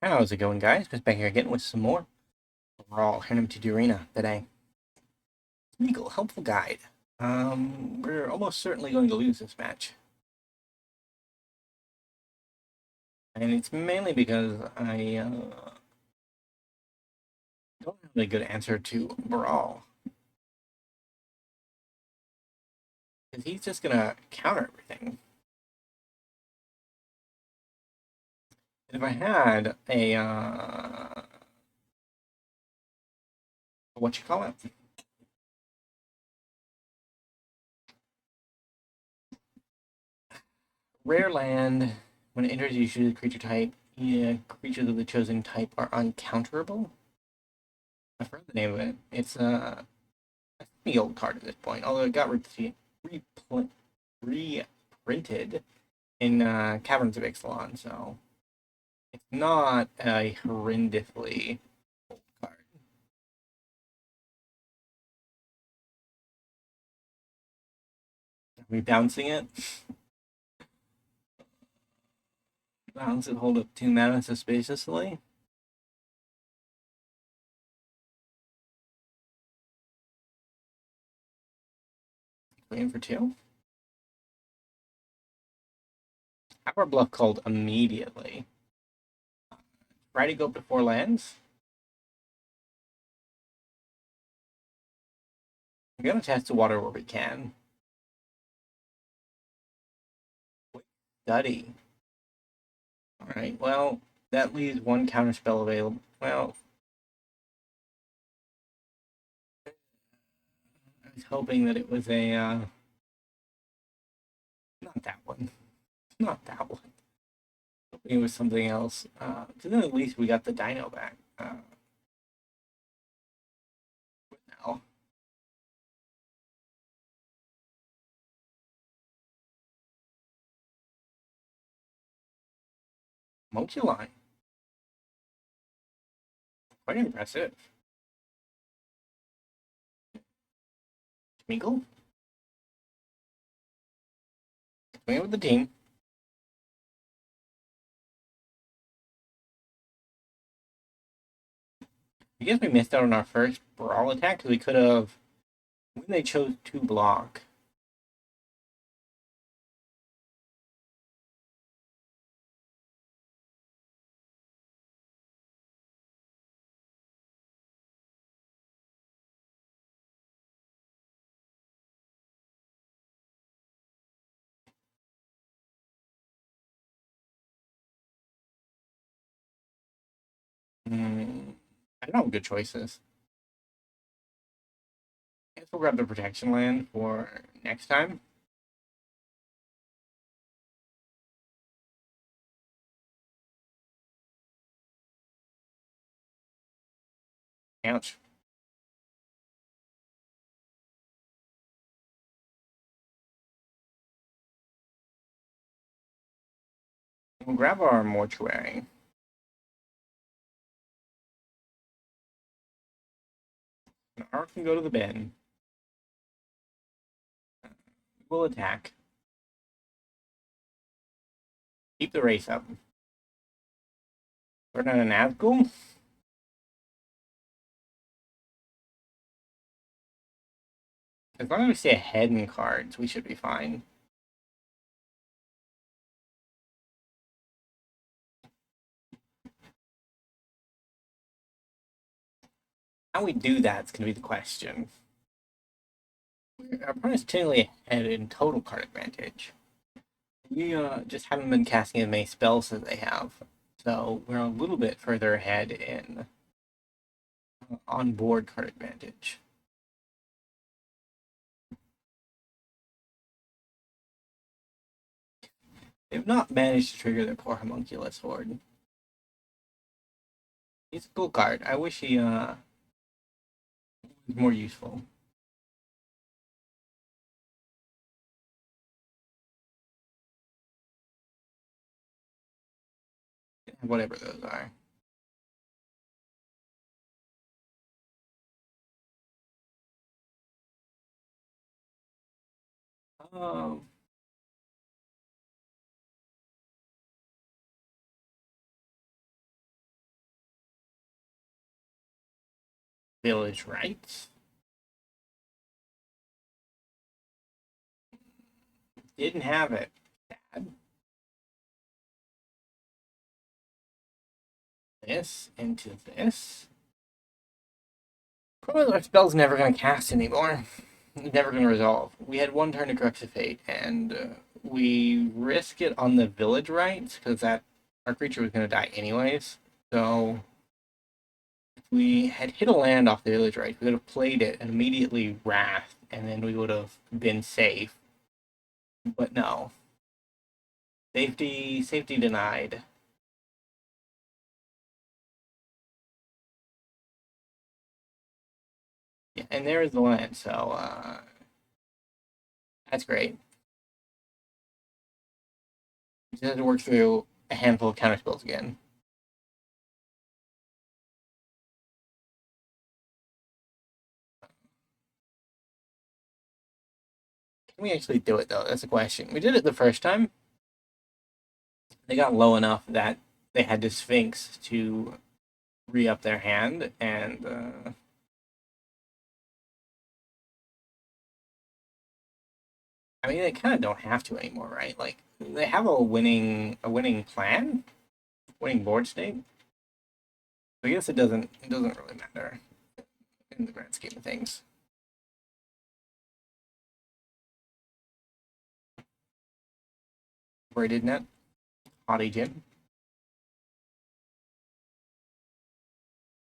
How's it going, guys? Just back here again with some more Brawl Tournament to the Arena today. Sméagol, helpful guide. We're almost certainly going to lose this match. And it's mainly because I don't have a good answer to Brawl. Because he's just going to counter everything. And if I had a, what you call it? Rare land, when it enters, you choose a creature type. Yeah, creatures of the chosen type are uncounterable. I forgot the name of it. It's a pretty old card at this point, although it got reprinted in Caverns of Ixalan, so it's not a horrendously old card. Are we bouncing it? Bounce it, hold up 2 mana suspiciously. Waiting for 2. Have our bluff called immediately. Try to go up to 4 lands. We're gonna test the water where we can. Study. Alright, well, that leaves 1 counterspell available. Well, I was hoping that it was a, not that one. Not that one. Hoping it was something else. So then at least we got the dino back. Now. Multi-line. Quite impressive. Sméagol. Playing with the team. I guess we missed out on our first Brawl attack because we could have, when they chose to block. I don't know, good choices. I guess we'll grab the protection land for next time. Ouch. We'll grab our mortuary. Our can go to the bin. We'll attack. Keep the race up. We're not an Nazgûl. As long as we stay ahead in cards, we should be fine. How we do that's going to be the question. Our opponent's technically ahead in total card advantage. We just haven't been casting as many spells as they have. So we're a little bit further ahead in on-board card advantage. They've not managed to trigger their poor homunculus horde. He's a cool card. I wish he was more useful. Whatever those are. Um, Village Rites. Didn't have it. Sad. This into this. Probably our spell's never going to cast anymore. Never going to resolve. We had one turn to Crux of Fate, and we risk it on the Village Rites, because that our creature was going to die anyways. So if we had hit a land off the Village Rites, we would have played it and immediately Wrath, and then we would have been safe. But no. Safety denied. Yeah, and there is the land, so that's great. We just have to work through a handful of counterspells again. Can we actually do it, though? That's the question. We did it the first time. They got low enough that they had to Sphinx to re-up their hand, and I mean, they kind of don't have to anymore, right? Like, they have a winning plan, winning board state. I guess it doesn't really matter in the grand scheme of things. Braided net, hottie gym.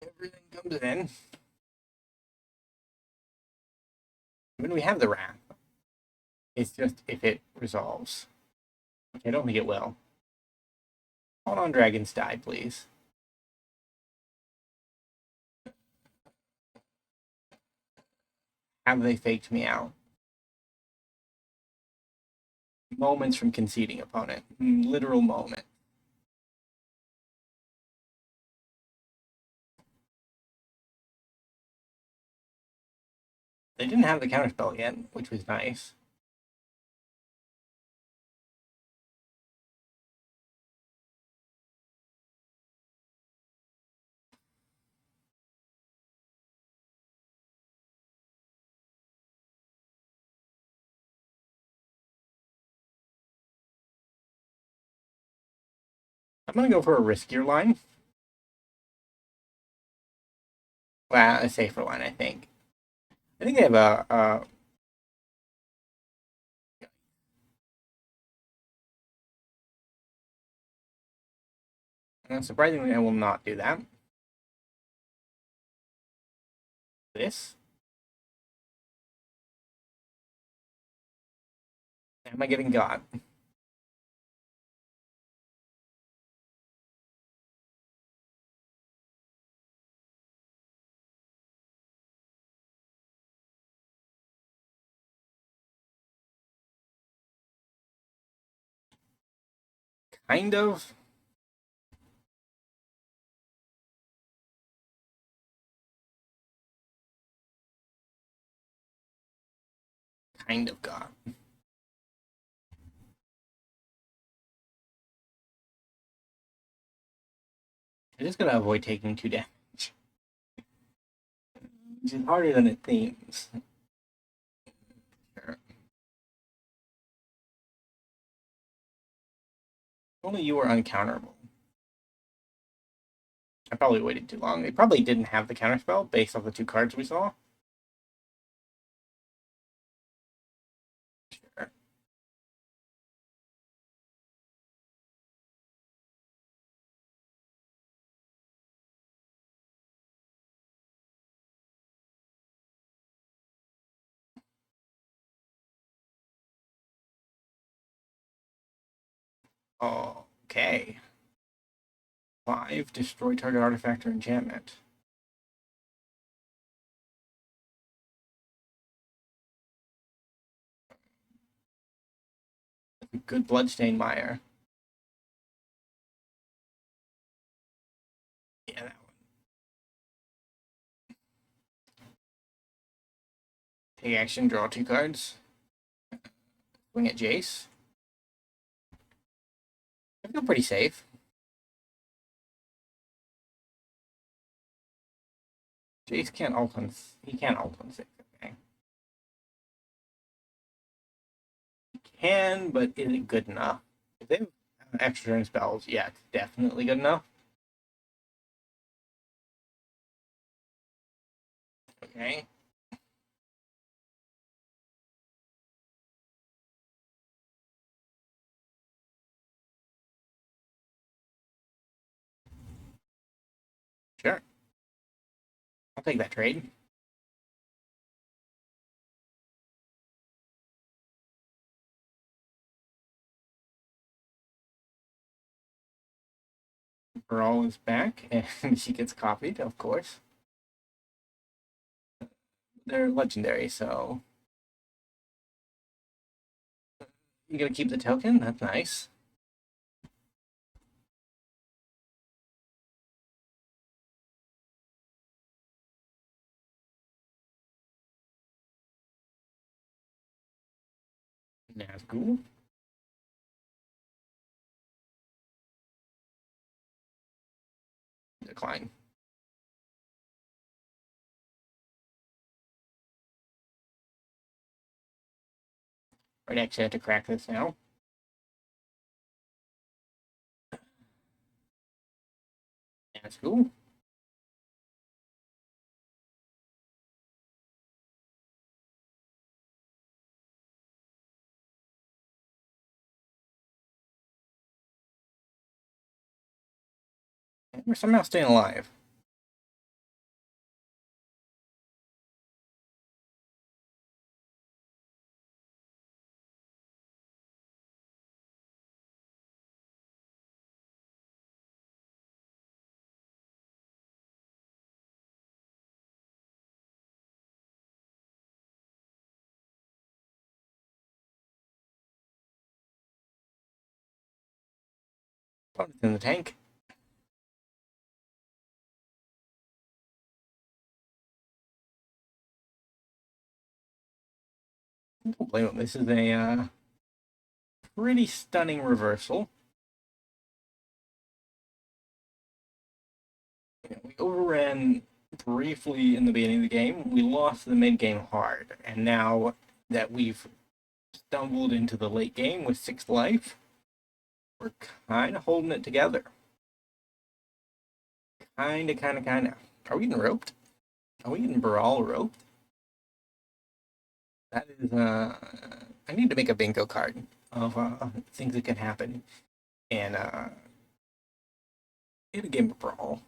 Everything comes in. I mean, we have the Wrath. It's just if it resolves. Which I don't think it will. Hold on, dragons die, please. Have they faked me out? Moments from conceding, opponent. Literal moment. They didn't have the counterspell yet, which was nice. I'm gonna go for a riskier line. Well, a safer line, I think. I think they have a surprisingly, I will not do that. This. Am I getting got? Kind of. Kind of got. I'm just gonna avoid taking 2 damage. Which is harder than it seems. Sure. Only you were uncounterable. I probably waited too long. They probably didn't have the counterspell based off the 2 cards we saw. Sure. Okay. 5, destroy target artifact or enchantment. Good Bloodstain Mire. Yeah, that one. Take action, draw 2 cards. Swing at Jace. I feel pretty safe. Jace can't ult on. He can't ult on 6. Okay. He can, but is it good enough? If they have extra turn spells, yeah, it's definitely good enough. Okay. Sure. I'll take that trade. Brawl is back, and she gets copied, of course. They're legendary, so you gotta keep the token. That's nice. Nazgûl. Decline. Right, actually, I have to crack this now. Nazgûl. And we're somehow staying alive. Put it in the tank. Don't blame him. This is a pretty stunning reversal. We overran briefly in the beginning of the game. We lost the mid game hard, and now that we've stumbled into the late game with 6 life, we're kind of holding it together. Kind of. Are we getting roped? Are we getting Brawl roped? That is, I need to make a bingo card of things that can happen in a game of Brawl.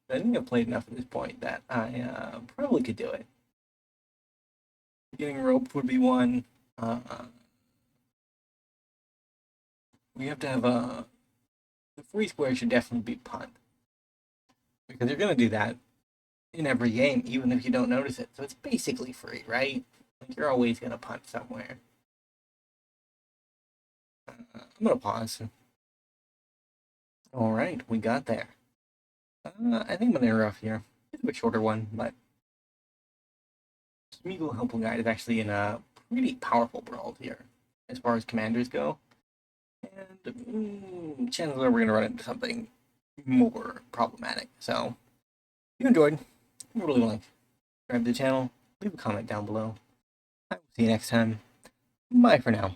I think I've played enough at this point that I probably could do it. Getting roped would be one. We have to have the free square should definitely be punt. Because you're going to do that in every game, even if you don't notice it. So it's basically free, right? Like you're always going to punt somewhere. I'm going to pause. All right, we got there. I think I'm going to interrupt here. It's a bit shorter one, but Sméagol Helpful Guide is actually in a pretty powerful brawl here as far as commanders go. And chances are we're going to run into something more problematic. So, if you enjoyed, really like, subscribe to the channel, leave a comment down below. I will see you next time. Bye for now.